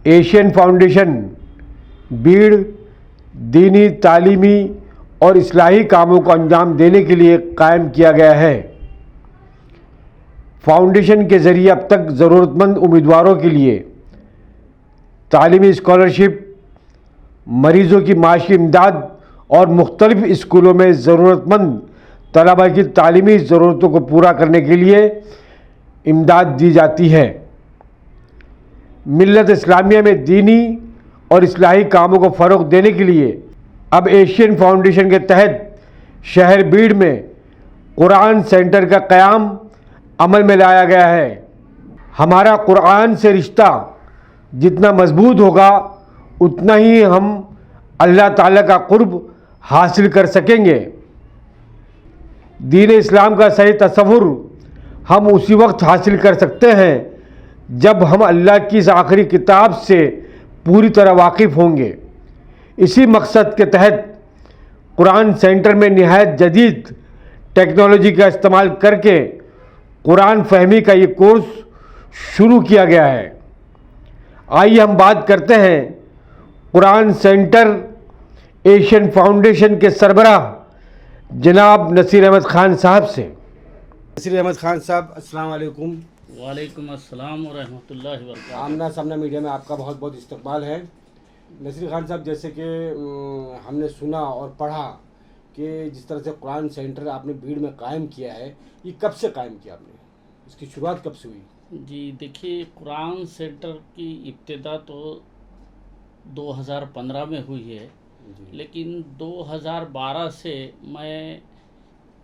Asian foundation Bir दीनी, तालीमी और इस्लाही कामों को अंजाम देने के लिए कायम किया गया है। फाउंडेशन के ज़रिए अब तक ज़रूरतमंद उम्मीदवारों के लिए तालीमी स्कॉलरशिप, मरीज़ों की माशी इमदाद और मुख्तलिफ स्कूलों में ज़रूरतमंद तलबा की तालीमी ज़रूरतों को पूरा करने के लिए इमदाद दी जाती है। मिल्लत इस्लामिया में दीनी और इस्लाही कामों को फ़रोग़ देने के लिए अब एशियन फाउंडेशन के तहत शहर बीड़ में कुरान सेंटर का क़याम अमल में लाया गया है। हमारा कुरान से रिश्ता जितना मजबूत होगा उतना ही हम अल्लाह ताला का कुर्ब हासिल कर सकेंगे। दीन इस्लाम का सही तसव्वुर हम उसी वक्त हासिल कर सकते हैं जब हम अल्लाह की इस आखिरी किताब से पूरी तरह वाकिफ़ होंगे। इसी मकसद के तहत कुरान सेंटर में निहायत जदीद टेक्नोलॉजी का इस्तेमाल करके कुरान फहमी का ये कोर्स शुरू किया गया है। आइए हम बात करते हैं कुरान सेंटर एशियन फाउंडेशन के सरबराह जनाब नसीर अहमद ख़ान साहब से। नसीर अहमद ख़ान साहब, अस्सलाम वालेकुम। वालेकुम अस्सलाम व रहमतुल्लाहि व बरकातहू। आमना सामना मीडिया में आपका बहुत बहुत इस्तकबाल है। नसीर खान साहब, जैसे कि हमने सुना और पढ़ा कि जिस तरह से कुरान सेंटर आपने भीड़ में कायम किया है, ये कब से कायम किया आपने? इसकी शुरुआत कब से हुई? जी देखिए, कुरान सेंटर की इब्तिदा तो 2015 में हुई है, लेकिन 2012 से मैं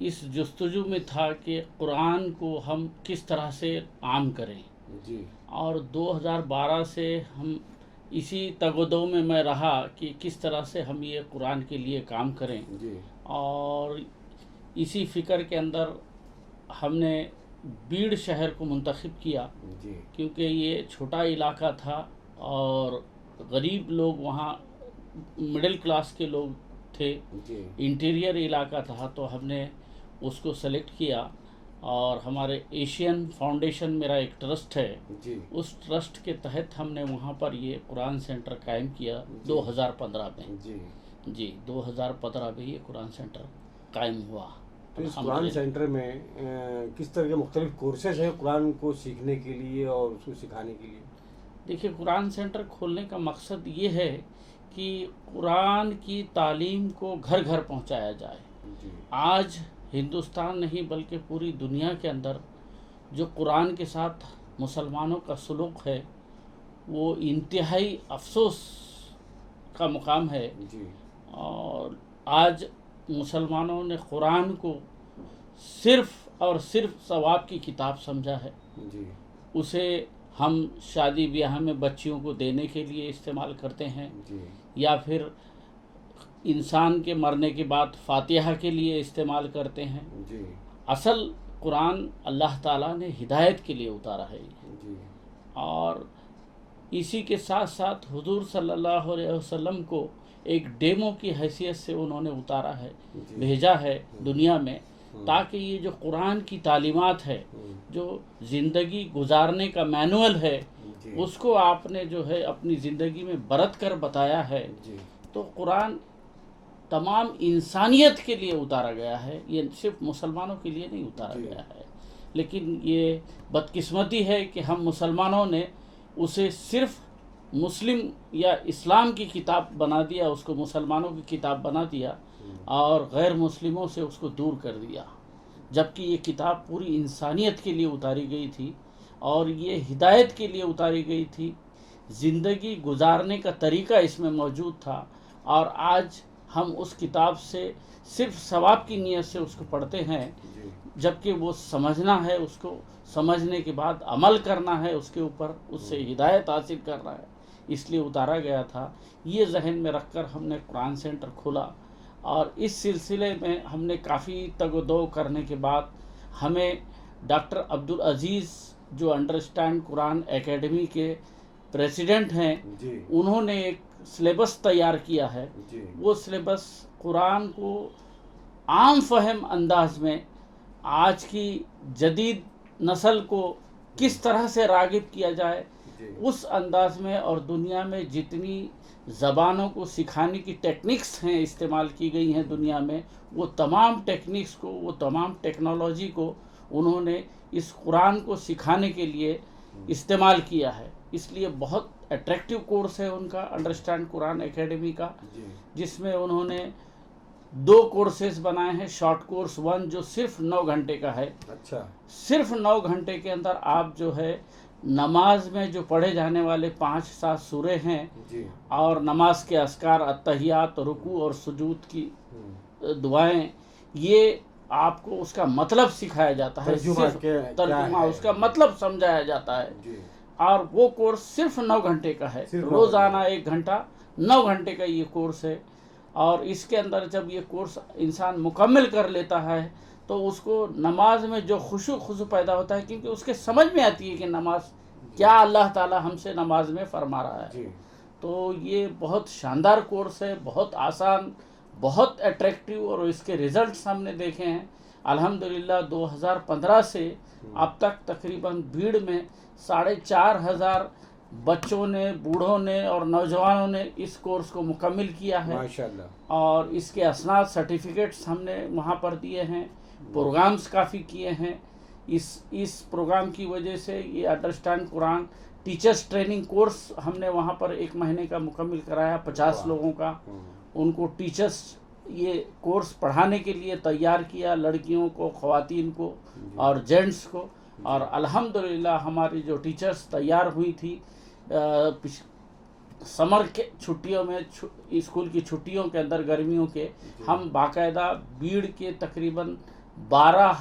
इस जस्तजू में था कि कुरान को हम किस तरह से आम करें जी। और 2012 से हम इसी तगोदो में मैं रहा कि किस तरह से हम ये कुरान के लिए काम करें जी। और इसी फ़िक्र के अंदर हमने बीड़ शहर को मुंतखब किया जी। क्योंकि ये छोटा इलाका था और गरीब लोग वहाँ मिडिल क्लास के लोग थे, जी। इंटीरियर इलाका था, तो हमने उसको सेलेक्ट किया और हमारे एशियन फाउंडेशन मेरा एक ट्रस्ट है जी। उस ट्रस्ट के तहत हमने वहाँ पर ये कुरान सेंटर कायम किया 2015 में। जी 2015 में ये कुरान सेंटर कायम हुआ। तो इस कुरान सेंटर में किस तरह के मुख्तलिफ कोर्सेज हैं कुरान को सीखने के लिए और उसको सिखाने के लिए? देखिए, कुरान सेंटर खोलने का मकसद ये है कि कुरान की तालीम को घर घर पहुंचाया जाए। आज हिंदुस्तान नहीं बल्कि पूरी दुनिया के अंदर जो कुरान के साथ मुसलमानों का सलूक है वो इंतहाई अफसोस का मुकाम है। जी। और आज मुसलमानों ने कुरान को सिर्फ़ और सिर्फ सवाब की किताब समझा है। जी। उसे हम शादी ब्याह में बच्चियों को देने के लिए इस्तेमाल करते हैं जी। या फिर इंसान के मरने के बाद फातिहा के लिए इस्तेमाल करते हैं। जी। असल कुरान अल्लाह ताला ने हिदायत के लिए उतारा है। जी। और इसी के साथ साथ हुजूर सल्लल्लाहु अलैहि वसल्लम को एक डेमो की हैसियत से उन्होंने उतारा है, भेजा है दुनिया में, ताकि ये जो कुरान की तालीमात है, जो ज़िंदगी गुजारने का मैनुअल है, उसको आपने जो है अपनी ज़िंदगी में बरत कर बताया है। तो कुरान तमाम इंसानियत के लिए उतारा गया है, ये सिर्फ मुसलमानों के लिए नहीं उतारा गया है। लेकिन ये बदकिस्मती है कि हम मुसलमानों ने उसे सिर्फ मुस्लिम या इस्लाम की किताब बना दिया, उसको मुसलमानों की किताब बना दिया और गैर मुस्लिमों से उसको दूर कर दिया, जबकि ये किताब पूरी इंसानियत के लिए उतारी गई थी और ये हिदायत के लिए उतारी गई थी। ज़िंदगी गुजारने का तरीका इसमें मौजूद था और आज हम उस किताब से सिर्फ सवाब की नीयत से उसको पढ़ते हैं, जबकि वो समझना है, उसको समझने के बाद अमल करना है उसके ऊपर, उससे हिदायत हासिल करना है, इसलिए उतारा गया था। ये जहन में रखकर हमने कुरान सेंटर खोला और इस सिलसिले में हमने काफ़ी तगदो करने के बाद हमें डॉक्टर अब्दुल अजीज़ जो अंडरस्टैंड कुरान एकेडमी के प्रेसिडेंट हैं, उन्होंने एक सिलेबस तैयार किया है। वो सिलेबस कुरान को आम फहम अंदाज में आज की जदीद नस्ल को किस तरह से रागिब किया जाए, उस अंदाज में, और दुनिया में जितनी ज़बानों को सिखाने की टेक्निक्स हैं इस्तेमाल की गई हैं दुनिया में, वो तमाम टेक्निक्स को, वो तमाम टेक्नोलॉजी को उन्होंने इस कुरान को सिखाने के लिए इस्तेमाल किया है। इसलिए बहुत अट्रैक्टिव कोर्स है उनका अंडरस्टैंड कुरान एकेडमी का, जिसमें उन्होंने 2 कोर्सेज बनाए हैं। शॉर्ट कोर्स 1 जो सिर्फ 9 घंटे का है। अच्छा। सिर्फ 9 घंटे के अंदर आप जो है नमाज में जो पढ़े जाने वाले 5-7 सूरे हैं और नमाज के अस्कार, अत्तहियात, रुकू और सुजूद की दुआएं, ये आपको उसका मतलब सिखाया जाता है, तर्जुमा उसका मतलब समझाया जाता है। और वो कोर्स सिर्फ 9 घंटे का है, रोज़ाना 1 घंटा, 9 घंटे का ये कोर्स है। और इसके अंदर जब ये कोर्स इंसान मुकम्मल कर लेता है तो उसको नमाज में जो खुशू पैदा होता है, क्योंकि उसके समझ में आती है कि नमाज क्या अल्लाह ताला हमसे नमाज में फरमा रहा है। तो ये बहुत शानदार कोर्स है, बहुत आसान, बहुत अट्रैक्टिव, और इसके रिजल्ट्स हमने देखे हैं अल्हम्दुलिल्लाह। 2015 से अब तक तकरीबन भीड़ में 4,500 बच्चों ने, बूढ़ों ने और नौजवानों ने इस कोर्स को मुकम्मल किया है माशाअल्लाह। और इसके असनाद सर्टिफिकेट्स हमने वहाँ पर दिए हैं। प्रोग्राम्स काफ़ी किए हैं। इस प्रोग्राम की वजह से ये understand Quran teachers training course हमने वहाँ पर 1 महीने का मुकम्मल कराया 50 लोगों का। उनको टीचर्स ये कोर्स पढ़ाने के लिए तैयार किया, लड़कियों को, ख़वातीन को और जेंट्स को। और अल्हम्दुलिल्लाह हमारी जो टीचर्स तैयार हुई थी समर के छुट्टियों में, स्कूल की छुट्टियों के अंदर, गर्मियों के, हम बाकायदा बीड़ के तकरीबन 12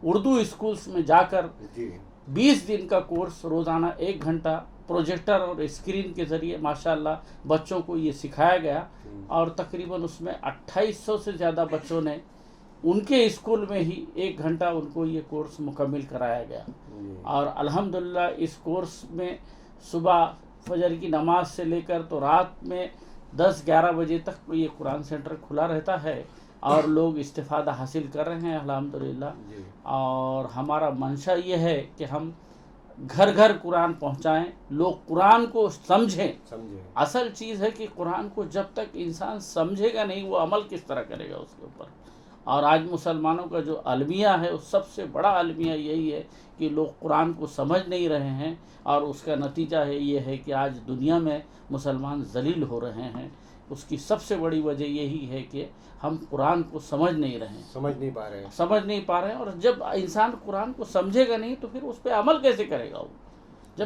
उर्दू स्कूल्स में जाकर 20 दिन का कोर्स, रोज़ाना 1 घंटा प्रोजेक्टर और स्क्रीन के ज़रिए माशाअल्लाह बच्चों को ये सिखाया गया। और तकरीबन उसमें 2800 से ज़्यादा बच्चों ने उनके स्कूल में ही 1 घंटा उनको ये कोर्स मुकम्मल कराया गया। और अल्हम्दुलिल्लाह इस कोर्स में सुबह फजर की नमाज से लेकर तो रात में 10-11 बजे तक ये कुरान सेंटर खुला रहता है और लोग इस्तिफ़ादा हासिल कर रहे हैं अल्हम्दुलिल्लाह। और हमारा मंशा ये है कि हम घर घर कुरान पहुंचाएं, लोग कुरान को समझें। असल चीज़ है कि कुरान को जब तक इंसान समझेगा नहीं, वो अमल किस तरह करेगा उसके ऊपर। और आज मुसलमानों का जो अलमिया है, उस सबसे बड़ा अलमिया यही है कि लोग कुरान को समझ नहीं रहे हैं। और उसका नतीजा है ये है कि आज दुनिया में मुसलमान जलील हो रहे हैं। उसकी सबसे बड़ी वजह यही है कि हम कुरान को समझ नहीं पा रहे हैं। और जब इंसान कुरान को समझेगा नहीं तो फिर उस पर अमल कैसे करेगा वो।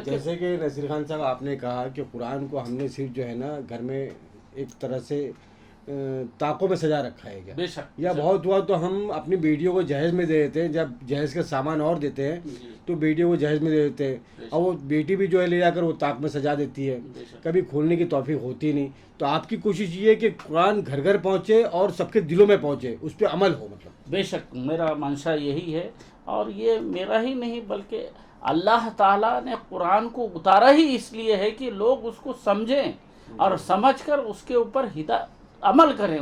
जैसे कि नसीर खान साहब आपने कहा कि कुरान को हमने सिर्फ जो है ना घर में एक तरह से ताकों में सजा रखा है क्या? बेशक। या बहुत हुआ तो हम अपनी बेटियों को जहेज में दे देते हैं, जब जहेज का सामान और देते हैं तो बेटियों को जहेज में दे देते हैं, और वो बेटी भी जो है ले जाकर वो ताक में सजा देती है, कभी खोलने की तौफीक होती नहीं। तो आपकी कोशिश ये है कि कुरान घर घर पहुँचे और सबके दिलों में पहुँचे, उस पर अमल हो। मतलब बेशक मेरा मंशा यही है। और ये मेरा ही नहीं बल्कि अल्लाह ताला ने कुरान को उतारा ही इसलिए है कि लोग उसको समझें और समझकर उसके ऊपर अमल करें।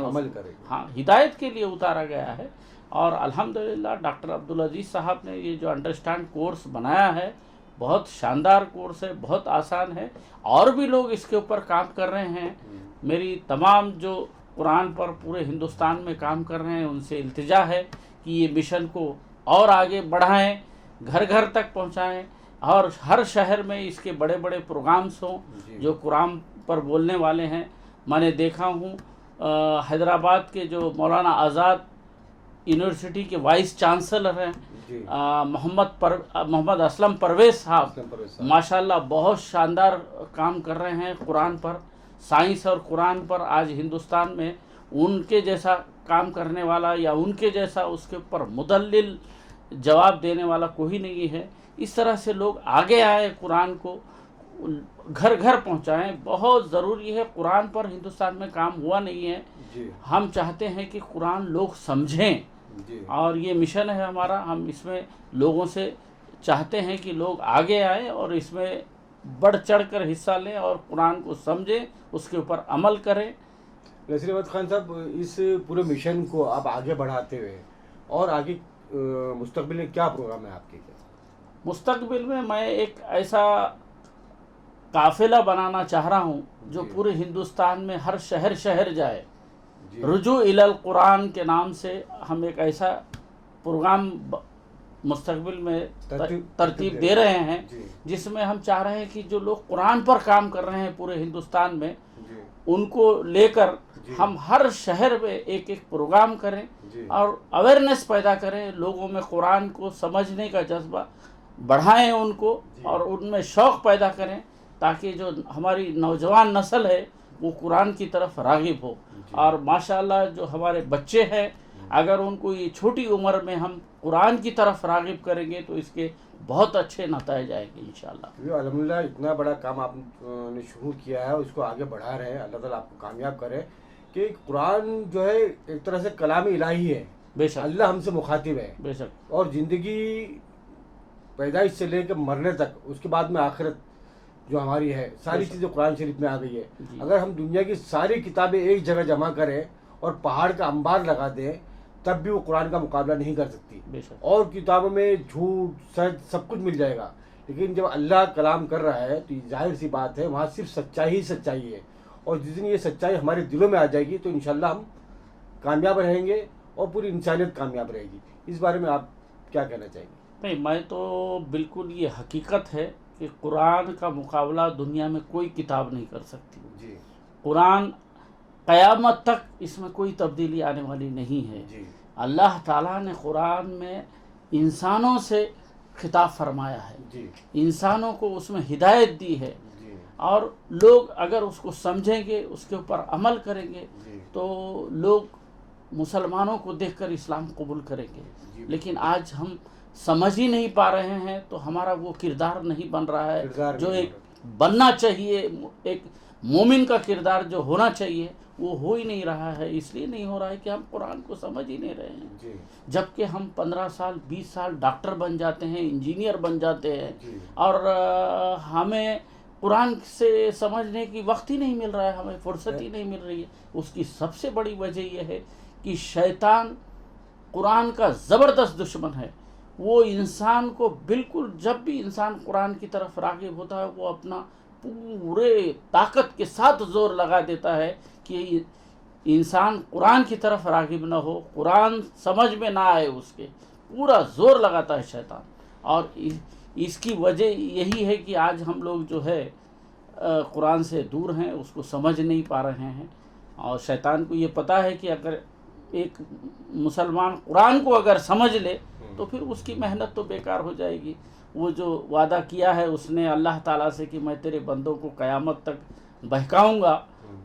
हाँ, हिदायत के लिए उतारा गया है। और अल्हम्दुलिल्लाह डॉक्टर अब्दुल अजीज़ साहब ने ये जो अंडरस्टैंड कोर्स बनाया है, बहुत शानदार कोर्स है, बहुत आसान है। और भी लोग इसके ऊपर काम कर रहे हैं। मेरी तमाम जो कुरान पर पूरे हिंदुस्तान में काम कर रहे हैं उनसे इल्तिजा है कि ये मिशन को और आगे बढ़ाएं, घर घर तक पहुंचाएं और हर शहर में इसके बड़े बड़े प्रोग्राम्स हों जो कुरान पर बोलने वाले हैं। मैंने देखा हूँ हैदराबाद के जो मौलाना आज़ाद यूनिवर्सिटी के वाइस चांसलर हैं मोहम्मद असलम परवेज़ साहब, माशाल्लाह बहुत शानदार काम कर रहे हैं कुरान पर, साइंस और कुरान पर। आज हिंदुस्तान में उनके जैसा काम करने वाला या उनके जैसा उसके ऊपर मुदल्लिल जवाब देने वाला कोई नहीं है। इस तरह से लोग आगे आए, कुरान को घर घर पहुंचाएं, बहुत ज़रूरी है। कुरान पर हिंदुस्तान में काम हुआ नहीं है। हम चाहते हैं कि कुरान लोग समझें और ये मिशन है हमारा। हम इसमें लोगों से चाहते हैं कि लोग आगे आएं और इसमें बढ़ चढ़ कर हिस्सा लें और कुरान को समझें, उसके ऊपर अमल करें। नसीर अहमद खान साहब, इस पूरे मिशन को आप आगे बढ़ाते हुए और आगे मुस्तकबिल में क्या प्रोग्राम है आपके? मुस्तकबिल में मैं एक ऐसा काफिला बनाना चाह रहा हूँ जो पूरे हिंदुस्तान में हर शहर शहर जाए। रुजू इलल कुरान के नाम से हम एक ऐसा प्रोग्राम मुस्तकबिल में तरतीब दे रहे हैं जिसमें हम चाह रहे हैं कि जो लोग कुरान पर काम कर रहे हैं पूरे हिंदुस्तान में, उनको लेकर हम हर शहर में एक एक प्रोग्राम करें और अवेयरनेस पैदा करें, लोगों में कुरान को समझने का जज्बा बढ़ाएं उनको और उनमें शौक़ पैदा करें, ताकि जो हमारी नौजवान नस्ल है वो कुरान की तरफ राग़िब हो। और माशाअल्लाह जो हमारे बच्चे हैं, अगर उनको ये छोटी उम्र में हम कुरान की तरफ राग़िब करेंगे तो इसके बहुत अच्छे नतीजे आएंगे इंशाअल्लाह। अल्हम्दुलिल्लाह, इतना बड़ा काम आपने शुरू किया है, उसको आगे बढ़ा रहे हैं। अल्लाह ताला आपको कामयाब करे कि कुरान जो है एक तरह से कलाम इलाही है। बेशक अल्लाह हमसे मुखातिब है। बेशक। और ज़िंदगी पैदाइश से लेकर मरने तक, उसके बाद में आखिरत जो हमारी है, सारी चीज़ें कुरान शरीफ में आ गई है। अगर हम दुनिया की सारी किताबें एक जगह जमा करें और पहाड़ का अंबार लगा दें, तब भी वो कुरान का मुकाबला नहीं कर सकती। और किताबों में झूठ सच सब कुछ मिल जाएगा, लेकिन जब अल्लाह कलाम कर रहा है तो जाहिर सी बात है वहाँ सिर्फ सच्चाई ही सच्चाई है। और जिस दिन ये सच्चाई हमारे दिलों में आ जाएगी तो इंशाल्लाह हम कामयाब रहेंगे और पूरी इंसानियत कामयाब रहेगी। इस बारे में आप क्या कहना चाहेंगे? नहीं, मैं तो बिल्कुल, ये हकीकत है कि कुरान का मुकाबला दुनिया में कोई किताब नहीं कर सकती जी। कुरान क़यामत तक इसमें कोई तब्दीली आने वाली नहीं है जी। अल्लाह ताला ने कुरान में इंसानों से खिताब फरमाया है जी। इंसानों को उसमें हिदायत दी है जी। और लोग अगर उसको समझेंगे, उसके ऊपर अमल करेंगे जी। तो लोग मुसलमानों को देखकर इस्लाम कबूल करेंगे। लेकिन आज हम समझ ही नहीं पा रहे हैं, तो हमारा वो किरदार नहीं बन रहा है जो एक बनना चाहिए। एक मोमिन का किरदार जो होना चाहिए वो हो ही नहीं रहा है। इसलिए नहीं हो रहा है कि हम कुरान को समझ ही नहीं रहे हैं। जबकि हम 15 साल 20 साल डॉक्टर बन जाते हैं, इंजीनियर बन जाते हैं और हमें कुरान से समझने की वक्त ही नहीं मिल रहा है, हमें फुर्सत ही नहीं मिल रही है। उसकी सबसे बड़ी वजह यह है कि शैतान कुरान का ज़बरदस्त दुश्मन है। वो इंसान को बिल्कुल, जब भी इंसान कुरान की तरफ राग़िब होता है, वो अपना पूरे ताकत के साथ ज़ोर लगा देता है कि इंसान कुरान की तरफ राग़िब ना हो, कुरान समझ में ना आए, उसके पूरा ज़ोर लगाता है शैतान। और इसकी वजह यही है कि आज हम लोग जो है कुरान से दूर हैं, उसको समझ नहीं पा रहे हैं। और शैतान को ये पता है कि अगर एक मुसलमान कुरान को अगर समझ ले तो फिर उसकी मेहनत तो बेकार हो जाएगी। वो जो वादा किया है उसने अल्लाह ताला से कि मैं तेरे बंदों को क़यामत तक बहकाऊंगा,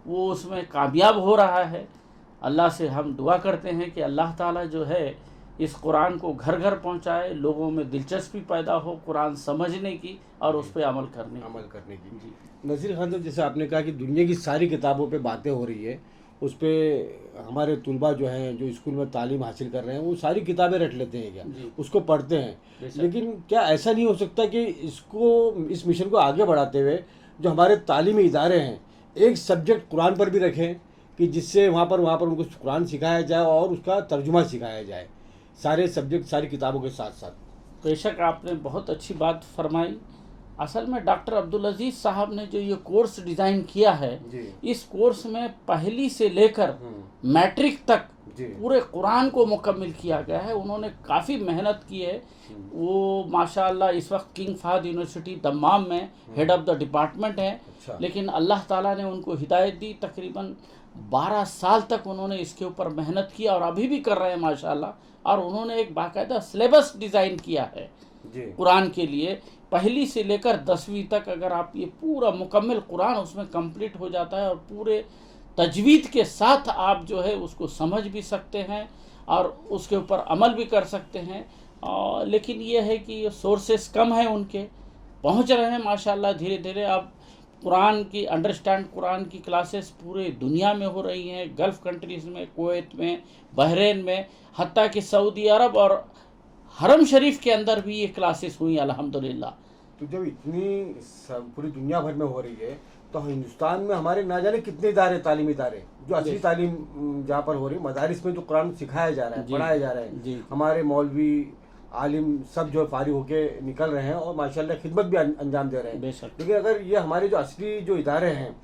वो उसमें कामयाब हो रहा है। अल्लाह से हम दुआ करते हैं कि अल्लाह ताला जो है इस कुरान को घर घर पहुंचाए, लोगों में दिलचस्पी पैदा हो कुरान समझने की और उस पर अमल करने की। नज़ीर खान साहब, जैसे आपने कहा कि दुनिया की सारी किताबों पे बातें हो रही है, उस पर हमारे तुलबा जो हैं, जो स्कूल में तालीम हासिल कर रहे हैं, वो सारी किताबें रट लेते हैं क्या, उसको पढ़ते हैं। लेकिन क्या ऐसा नहीं हो सकता कि इस मिशन को आगे बढ़ाते हुए जो हमारे तालीमी इदारे हैं, एक सब्जेक्ट कुरान पर भी रखें कि जिससे वहाँ पर उनको कुरान सिखाया जाए और उसका तर्जुमा सिखाया जाए, सारे सब्जेक्ट सारी किताबों के साथ साथ। बेशक आपने बहुत अच्छी बात फरमाई। असल में डॉक्टर अब्दुल अजीज़ साहब ने जो ये कोर्स डिज़ाइन किया है, इस कोर्स में पहली से लेकर मैट्रिक तक पूरे कुरान को मुकम्मल किया गया है। उन्होंने काफ़ी मेहनत की है। वो माशाअल्लाह इस वक्त किंग फहद यूनिवर्सिटी दम्माम में हेड ऑफ़ द डिपार्टमेंट हैं। लेकिन अल्लाह ताला ने उनको हिदायत दी, तकरीबन 12 साल तक उन्होंने इसके ऊपर मेहनत की और अभी भी कर रहे हैं माशाअल्लाह। और उन्होंने एक बाकायदा सिलेबस डिज़ाइन किया है कुरान के लिए। पहली से लेकर 10वीं तक अगर आप ये पूरा मुकम्मल कुरान उसमें कंप्लीट हो जाता है और पूरे तजवीद के साथ आप जो है उसको समझ भी सकते हैं और उसके ऊपर अमल भी कर सकते हैं। लेकिन ये है कि सोर्सेस कम हैं, उनके पहुंच रहे हैं माशाल्लाह धीरे धीरे। अब कुरान की अंडरस्टैंड कुरान की क्लासेस पूरे दुनिया में हो रही हैं, गल्फ़ कंट्रीज़ में, कुवैत में, बहरीन में, हत्ता कि सऊदी अरब और हरम शरीफ के अंदर भी ये क्लासेस हुई अल्हम्दुलिल्लाह। तो जब इतनी पूरी दुनिया भर में हो रही है तो हिंदुस्तान में हमारे ना जाने कितने इदारे, तालीमी इदारे जो असली तालीम जहाँ पर हो रही है, मदारिस में जो कुरान सिखाया जा रहा है, पढ़ाया जा रहा है, हमारे मौलवी आलिम सब जो है फारिग होके निकल रहे हैं और माशाल्लाह खिदमत भी अंजाम दे रहे हैं। बेशक। लेकिन अगर ये हमारे जो असली जो इदारे हैं,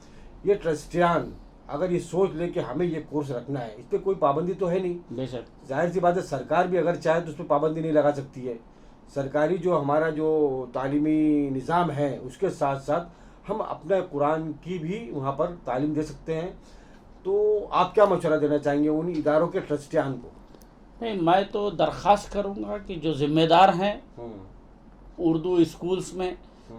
ये ट्रस्टियान अगर ये सोच ले कि हमें ये कोर्स रखना है, इस पर कोई पाबंदी तो है नहीं। बेशक। जाहिर सी बात है, सरकार भी अगर चाहे तो उस पर पाबंदी नहीं लगा सकती है। सरकारी जो हमारा जो तालीमी निज़ाम है उसके साथ साथ हम अपने कुरान की भी वहाँ पर तालीम दे सकते हैं। तो आप क्या मशवरा देना चाहेंगे उन इदारों के ट्रस्टियान को? नहीं, मैं तो दरख्वास्त करूँगा कि जो जिम्मेदार हैं उर्दू स्कूल्स में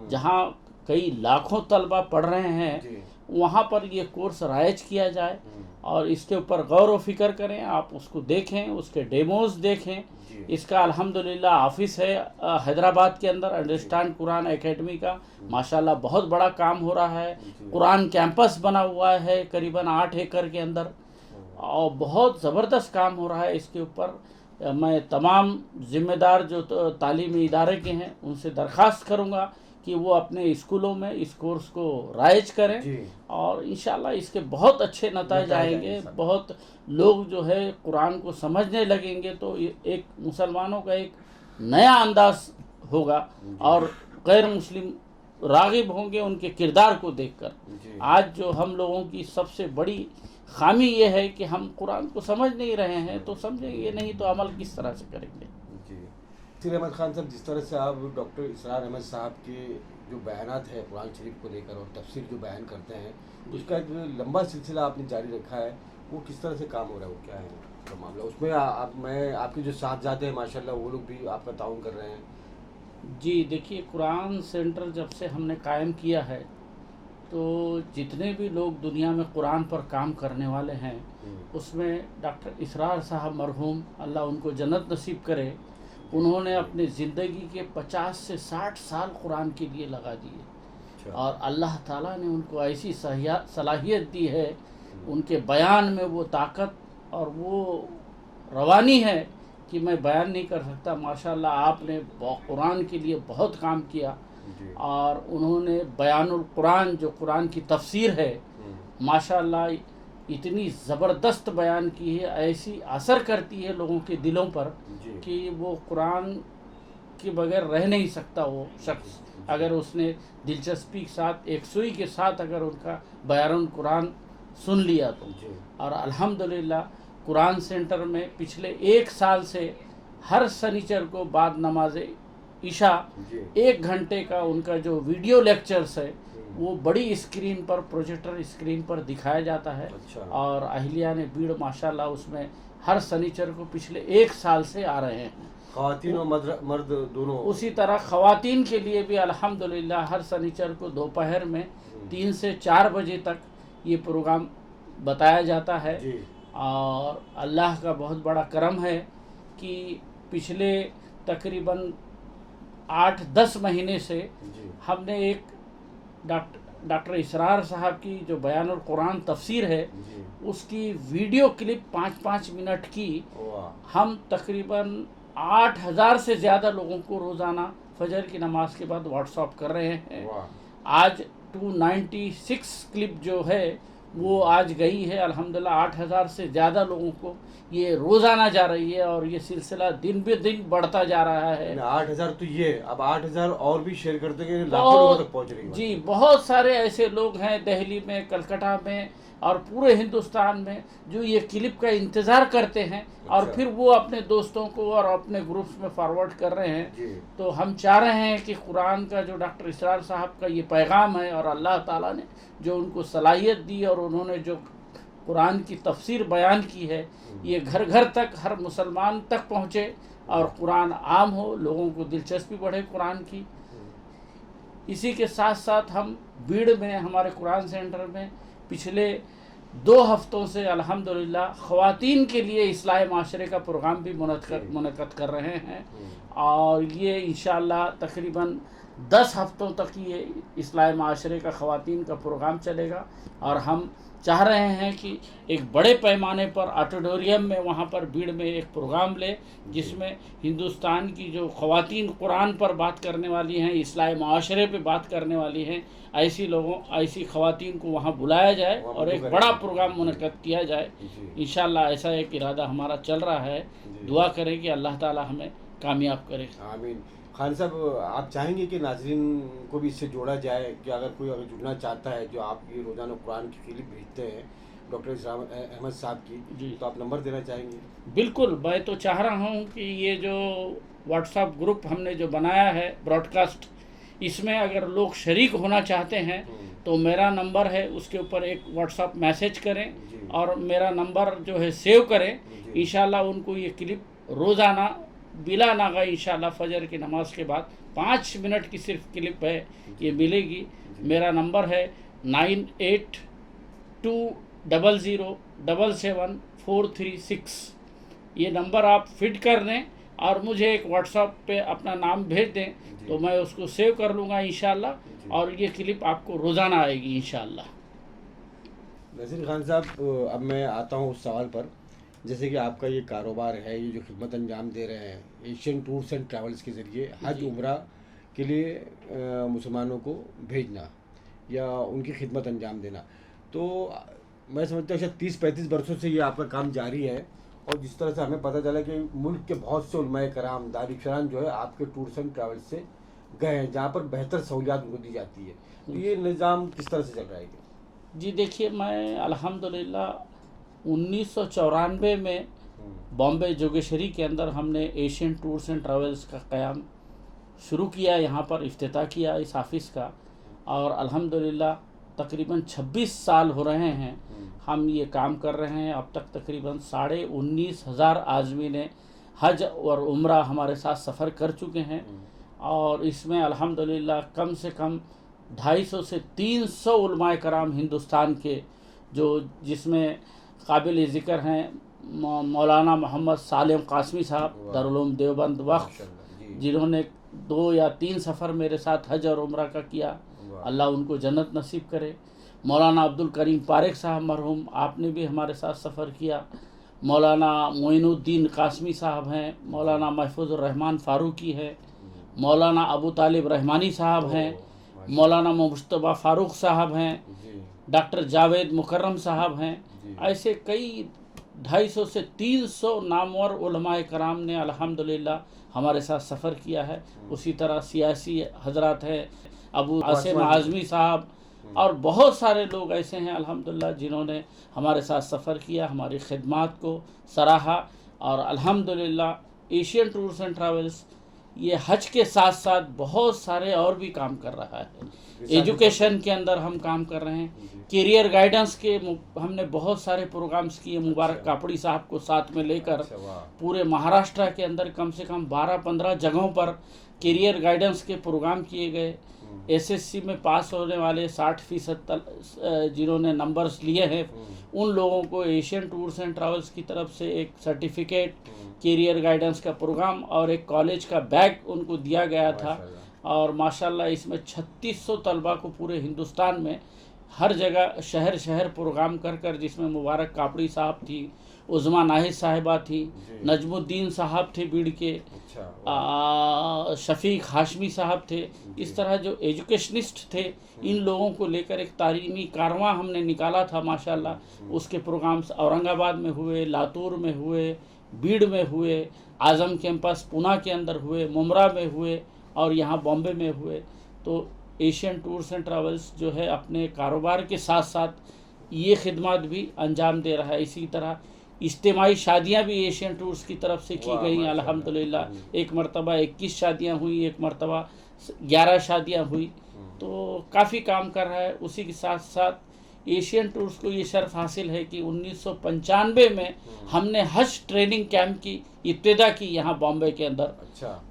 जहाँ कई लाखों तलबा पढ़ रहे हैं, जी। वहाँ पर ये कोर्स राइज किया जाए और इसके ऊपर गौर व फिक्र करें। आप उसको देखें, उसके डेमोज देखें। जी। इसका अल्हम्दुलिल्लाह ऑफिस है हैदराबाद के अंदर, अंडरस्टैंड कुरान एकेडमी का। माशाल्लाह बहुत बड़ा काम हो रहा है। कुरान कैंपस बना हुआ है करीबन 8 एकड़ के अंदर और बहुत ज़बरदस्त काम हो रहा है इसके ऊपर। मैं तमाम ज़िम्मेदार जो तालीमी इदारे के हैं उनसे दरख्वास्त करूँगा कि वो अपने स्कूलों में इस कोर्स को राइज करें जी। और इंशाल्लाह इसके बहुत अच्छे नताइज आएंगे। बहुत लोग जो है कुरान को समझने लगेंगे तो ये एक मुसलमानों का एक नया अंदाज होगा और गैर मुस्लिम रागिब होंगे उनके किरदार को देखकर। जी। आज जो हम लोगों की सबसे बड़ी खामी ये है कि हम कुरान को समझ नहीं रहे हैं, तो समझेंगे नहीं तो अमल किस तरह से करेंगे। जी। सीर अहमद खान साहब, जिस तरह से आप डॉक्टर इसरार अहमद साहब के जो बयानात है कुरान शरीफ को लेकर और तफसीर जो बयान करते हैं, उसका एक लंबा सिलसिला आपने जारी रखा है, वो किस तरह से काम हो रहा है, वो क्या है तो मामला उसमें? मैं आपके जो साथजादे हैं माशाल्लाह वो लोग भी आपका ताउन कर रहे हैं। जी देखिए, कुरान सेंटर जब से हमने कायम किया है तो जितने भी लोग दुनिया में कुरान पर काम करने वाले हैं उसमें डॉक्टर इसरार साहब मरहूम, अल्लाह उनको जन्नत नसीब करे, उन्होंने अपनी ज़िंदगी के 50 से 60 साल कुरान के लिए लगा दिए और अल्लाह ताला ने उनको ऐसी सलाहियत दी है, उनके बयान में वो ताकत और वो रवानी है कि मैं बयान नहीं कर सकता। माशाल्लाह आपने कुरान के लिए बहुत काम किया और उन्होंने बयानुल कुरान जो कुरान की तफसीर है माशाल्लाह इतनी ज़बरदस्त बयान की है, ऐसी असर करती है लोगों के दिलों पर कि वो कुरान के बगैर रह नहीं सकता वो शख्स, अगर उसने दिलचस्पी के साथ एक सुई के साथ अगर उनका बयानुल कुरान सुन लिया तो। और अल्हम्दुलिल्लाह कुरान सेंटर में पिछले 1 साल से हर शनिचर को बाद नमाज ईशा 1 घंटे का उनका जो वीडियो लेक्चर्स है वो बड़ी स्क्रीन पर, प्रोजेक्टर स्क्रीन पर दिखाया जाता है। और अहलिया ने भीड़ माशाल्लाह उसमें हर शनिचर को पिछले 1 साल से आ रहे हैं। ख़वातीन और मर्द दोनों। उसी तरह ख़वातीन के लिए भी अल्हम्दुलिल्लाह हर शनिचर को दोपहर में 3 से 4 बजे तक ये प्रोग्राम बताया जाता है। और अल्लाह का बहुत बड़ा करम है कि पिछले तकरीबन 8-10 महीने से हमने एक डॉक्टर इसरार साहब की जो बयानुल कुरान तफसीर है उसकी वीडियो क्लिप 5-5 मिनट की हम तकरीबन 8000 से ज़्यादा लोगों को रोज़ाना फजर की नमाज के बाद व्हाट्सअप कर रहे हैं। आज 296 क्लिप जो है वो आज गई है अल्हम्दुलिल्लाह। 8000 से ज़्यादा लोगों को ये रोज़ाना जा रही है और ये सिलसिला दिन बे दिन बढ़ता जा रहा है। 8000 तो ये अब 8000 और भी शेयर करते हैं, लाखों लोगों तक पहुंच रही है। जी, बहुत सारे ऐसे लोग हैं दिल्ली में, कलकत्ता में और पूरे हिंदुस्तान में जो ये क्लिप का इंतज़ार करते हैं और फिर वो अपने दोस्तों को और अपने ग्रुप्स में फॉरवर्ड कर रहे हैं। तो हम चाह रहे हैं कि कुरान का जो डॉक्टर इसरार साहब का ये पैगाम है और अल्लाह ताला ने जो उनको सलाहियत दी और उन्होंने जो कुरान की तफसीर बयान की है ये घर घर तक हर मुसलमान तक पहुँचे और कुरान आम हो, लोगों को दिलचस्पी बढ़े कुरान की। इसी के साथ साथ हम भीड़ में हमारे कुरान सेंटर में पिछले 2 हफ्तों से अल्हम्दुलिल्लाह ख़वातीन के लिए इस्लाह माशरे का प्रोग्राम भी मुनक़्क़द कर रहे हैं और ये इंशाअल्लाह तकरीबन 10 हफ्तों तक ये इस्लाह माशरे का ख़वातीन का प्रोग्राम चलेगा। और हम चाह रहे हैं कि एक बड़े पैमाने पर ऑडिटोरियम में वहाँ पर भीड़ में एक प्रोग्राम ले जिसमें हिंदुस्तान की जो ख़वातीन कुरान पर बात करने वाली हैं, इस्लाह माशरे पे बात करने वाली हैं, ऐसी ख़वातीन को वहाँ बुलाया जाए और एक बड़ा प्रोग्राम मुनक़्क़द किया जाए। इंशाअल्लाह ऐसा एक इरादा हमारा चल रहा है। दुआ करें कि अल्लाह ताला हमें कामयाब करे। आमीन। खान साहब, आप चाहेंगे कि नाजरीन को भी इससे जोड़ा जाए कि अगर जुड़ना चाहता है, जो आप ये रोज़ाना कुरान की क्लिप भेजते हैं डॉक्टर इस्लाम अहमद साहब की, जी। तो आप नंबर देना चाहेंगे? बिल्कुल, मैं तो चाह रहा हूँ कि ये जो व्हाट्सएप ग्रुप हमने जो बनाया है ब्रॉडकास्ट, इसमें अगर लोग शरीक होना चाहते हैं तो मेरा नंबर है, उसके ऊपर एक व्हाट्सएप मैसेज करें जी। और मेरा नंबर जो है सेव करें। जी। इंशाल्लाह उनको ये क्लिप रोज़ाना बिला नागा इंशाल्लाह फजर की नमाज के बाद 5 मिनट की सिर्फ क्लिप है, ये मिलेगी। मेरा नंबर है 9820077436। ये नंबर आप फिट कर दें और मुझे एक व्हाट्सएप पे अपना नाम भेज दें तो मैं उसको सेव कर लूँगा इंशाल्लाह, और ये क्लिप आपको रोज़ाना आएगी इंशाल्लाह। नज़ीर खान साहब, अब मैं आता हूँ उस सवाल पर, जैसे कि आपका ये कारोबार है, ये जो खिदमत अंजाम दे रहे हैं एशियन टूर्स एंड ट्रैवल्स के ज़रिए हज उम्रा के लिए मुसलमानों को भेजना या उनकी खिदमत अंजाम देना, तो मैं समझता हूँ शायद 30-35 वर्षों से ये आपका काम जारी है। और जिस तरह से हमें पता चला कि मुल्क के बहुत से उलमाए कराम दारिशरान जो है आपके टूर्स एंड ट्रैवल्स से गए हैं, जहाँ पर बेहतर सहूलियात उनको दी जाती है, तो ये निज़ाम किस तरह से चल रहा है? जी देखिए, मैं अल्हम्दुलिल्लाह 1994 में बॉम्बे जोगेश्वरी के अंदर हमने एशियन टूर्स एंड ट्रैवल्स का क़याम शुरू किया, यहाँ पर इफ्तिताह किया इस ऑफ़िस का, और अल्हम्दुलिल्लाह तकरीबन 26 साल हो रहे हैं हम ये काम कर रहे हैं। अब तक तकरीबन 19,500 आदमी ने हज और उम्रा हमारे साथ सफ़र कर चुके हैं, और इसमें अल्हम्दुलिल्लाह कम से कम 250 से 300 उलमाए कराम हिंदुस्तान के, जो जिसमें काबिल ज़िक्र हैं मौलाना मोहम्मद सालिम कासमी साहब दारुल उलूम देवबंद वक्फ, जिन्होंने 2 या 3 सफ़र मेरे साथ हज और उम्रा का किया, अल्लाह उनको जन्नत नसीब करे। मौलाना अब्दुल करीम पारेख साहब मरहूम, आपने भी हमारे साथ सफ़र किया। मौलाना मोइनुद्दीन कासमी साहब हैं, मौलाना महफूजुर रहमान फ़ारूकी है, मौलाना अबू तालिब रहमानी साहब हैं, मौलाना मुस्तफ़ा फ़ारूक साहब हैं, डॉक्टर जावेद मुकर्रम साहब हैं। ऐसे कई 250 से 300 नामवर उलमाए कराम ने अल्हम्दुलिल्लाह हमारे साथ सफ़र किया है। उसी तरह सियासी हजरात हैं, अबू आसिम आज़मी साहब, और बहुत सारे लोग ऐसे हैं अल्हम्दुलिल्लाह जिन्होंने हमारे साथ सफ़र किया, हमारी खिदमात को सराहा। और अल्हम्दुलिल्लाह एशियन टूर्स एंड ट्रैवल्स ये हज के साथ साथ बहुत सारे और भी काम कर रहा है। एजुकेशन के अंदर हम काम कर रहे हैं, करियर गाइडेंस के हमने बहुत सारे प्रोग्राम्स किए, मुबारक कापड़ी साहब को साथ में लेकर पूरे महाराष्ट्र के अंदर कम से कम 12-15 जगहों पर करियर गाइडेंस के प्रोग्राम किए गए। एसएससी में पास होने वाले 60% जिन्होंने नंबर्स लिए हैं उन लोगों को एशियन टूर्स एंड ट्रैवल्स की तरफ से एक सर्टिफिकेट, करियर गाइडेंस का प्रोग्राम और एक कॉलेज का बैग उनको दिया गया था। और माशाल्लाह इसमें 3600 तलबा को पूरे हिंदुस्तान में हर जगह शहर शहर प्रोग्राम कर कर, जिसमें मुबारक कापड़ी साहब थी, उज़मा नाहिद साहिबा थी, नजमुद्दीन साहब थे बीड़ के, शफीक हाशमी साहब थे। इस तरह जो एजुकेशनिस्ट थे, इन लोगों को लेकर एक तालीमी कारवां हमने निकाला था माशाल्लाह। उसके प्रोग्राम्स औरंगाबाद में हुए, लातूर में हुए, बीड़ में हुए, आज़म कैंपस पूना के अंदर हुए, मुमरा में हुए और यहाँ बॉम्बे में हुए। तो एशियन टूर्स एंड ट्रैवल्स जो है अपने कारोबार के साथ साथ ये खिदमत भी अंजाम दे रहा है। इसी तरह इज्तिमाई शादियाँ भी एशियन टूर्स की तरफ से की गई हैं अल्हम्दुलिल्लाह। एक मरतबा 21 शादियाँ हुई, एक मरतबा 11 शादियाँ हुई, तो काफ़ी काम कर रहा है। उसी के साथ साथ एशियन टूर्स को ये शर्फ हासिल है कि 1995 में हमने हज ट्रेनिंग कैंप की इब्तिदा की यहाँ बॉम्बे के अंदर।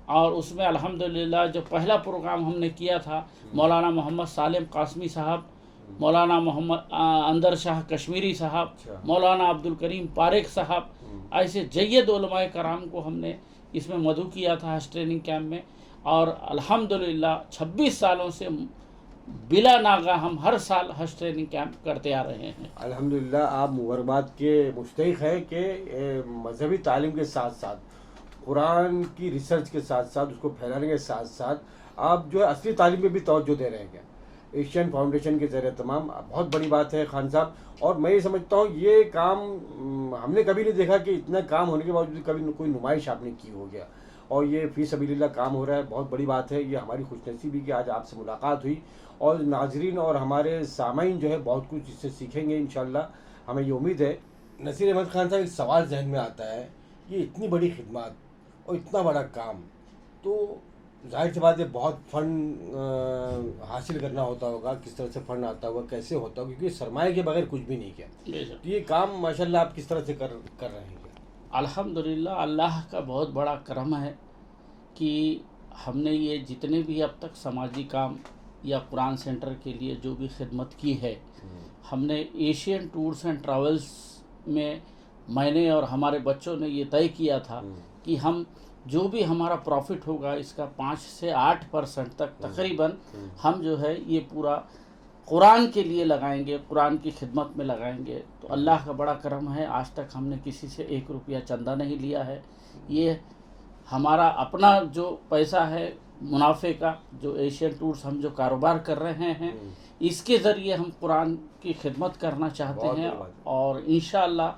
और उसमें अल्हम्दुलिल्लाह जो पहला प्रोग्राम हमने किया था, मौलाना मोहम्मद सालिम कासमी साहब, मौलाना मोहम्मद अंदर शाह कश्मीरी साहब, मौलाना अब्दुल करीम पारेख साहब, ऐसे जय्यद उलमाए कराम को हमने इसमें मदऊ किया था हज ट्रेनिंग कैंप में। और अल्हम्दुलिल्लाह 26 सालों से बिला नागा हम हर साल हज ट्रेनिंग कैंप करते आ रहे हैं। अल्हम्दुलिल्लाह, आप मुबारकबाद के मुस्तहिक हैं कि मजहबी तालीम के साथ साथ कुरान की रिसर्च के साथ साथ उसको फैलाने के साथ साथ आप जो है असली तालीम में भी तवज्जो दे रहे हैं एशियन फाउंडेशन के ज़रिए। तमाम बहुत बड़ी बात है खान साहब, और मैं ये समझता हूँ ये काम हमने कभी नहीं देखा कि इतना काम होने के बावजूद कभी कोई नुमाइश आपने की हो गया। और ये फ़ी सबीलिल्लाह काम हो रहा है, बहुत बड़ी बात है। ये हमारी खुशनसीबी कि आज आपसे मुलाकात हुई और नाजरीन और हमारे सामाईन जो है बहुत कुछ इससे सीखेंगे इंशाल्लाह, हमें ये उम्मीद है। नसीर अहमद खान साहब, एक सवाल जहन में आता है, ये इतनी बड़ी खिदमत और इतना बड़ा काम, तो जाहिर सी बात है बहुत फ़ंड हासिल करना होता होगा, किस तरह से फ़ंड आता होगा, कैसे होता होगा, क्योंकि सरमाए के बगैर कुछ भी नहीं किया। तो ये काम माशाल्लाह आप किस तरह से कर रहे हैं? अल्हम्दुलिल्लाह, अल्लाह का बहुत बड़ा करम है कि हमने ये जितने भी अब तक समाजी काम या कुरान सेंटर के लिए जो भी खिदमत की है, हमने एशियन टूर्स एंड ट्रैवल्स में मैंने और हमारे बच्चों ने ये तय किया था कि हम जो भी हमारा प्रॉफिट होगा इसका 5 से 8% तक तकरीबन हम जो है ये पूरा कुरान के लिए लगाएंगे, कुरान की खिदमत में लगाएंगे। तो अल्लाह का बड़ा करम है, आज तक हमने किसी से 1 रुपया चंदा नहीं लिया है। ये हमारा अपना जो पैसा है मुनाफे का, जो एशियन टूर्स हम जो कारोबार कर रहे हैं, इसके ज़रिए हम कुरान की खिदमत करना चाहते हैं। और इंशाअल्लाह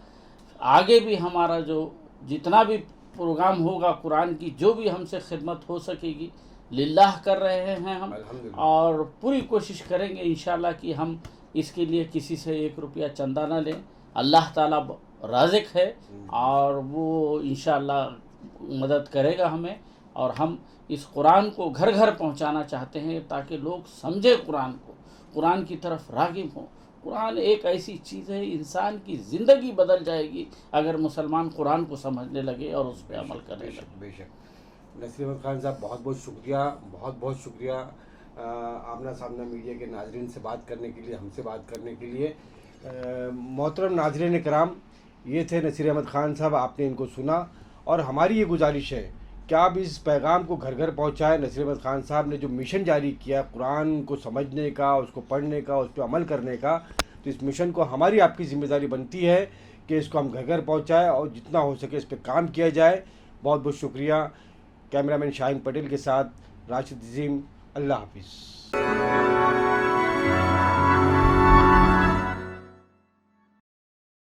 आगे भी हमारा जो जितना भी प्रोग्राम होगा कुरान की, जो भी हमसे खिदमत हो सकेगी, लिल्लाह कर रहे हैं हम, और पूरी कोशिश करेंगे इंशाअल्लाह कि हम इसके लिए किसी से 1 रुपया चंदा न लें। अल्लाह ताला राज़िक है और वो इंशाअल्लाह मदद करेगा हमें, और हम इस कुरान को घर घर पहुंचाना चाहते हैं ताकि लोग समझे कुरान को, कुरान की तरफ राग़िब हों। कुरान एक ऐसी चीज़ है, इंसान की ज़िंदगी बदल जाएगी अगर मुसलमान कुरान को समझने लगे और उस पर अमल करने लगे। बेशक। नसीर अहमद खान साहब, बहुत बहुत शुक्रिया, बहुत बहुत शुक्रिया आमना सामना मीडिया के नाजरीन से बात करने के लिए, हमसे बात करने के लिए। मोहतरम नाज़रीन कराम, ये थे नसीर अहमद खान साहब, आपने इनको सुना और हमारी ये गुजारिश है कि आप इस पैगाम को घर घर पहुँचाएँ। नसीर अहमद खान साहब ने जो मिशन जारी किया कुरान को समझने का, उसको पढ़ने का, उस पर अमल करने का, तो इस मिशन को हमारी आपकी ज़िम्मेदारी बनती है कि इसको हम घर घर पहुँचाएँ और जितना हो सके इस पर काम किया जाए। बहुत बहुत शुक्रिया। कैमरामैन शाहीन पटेल के साथ राशिद अजीम, अल्लाह हाफिज़।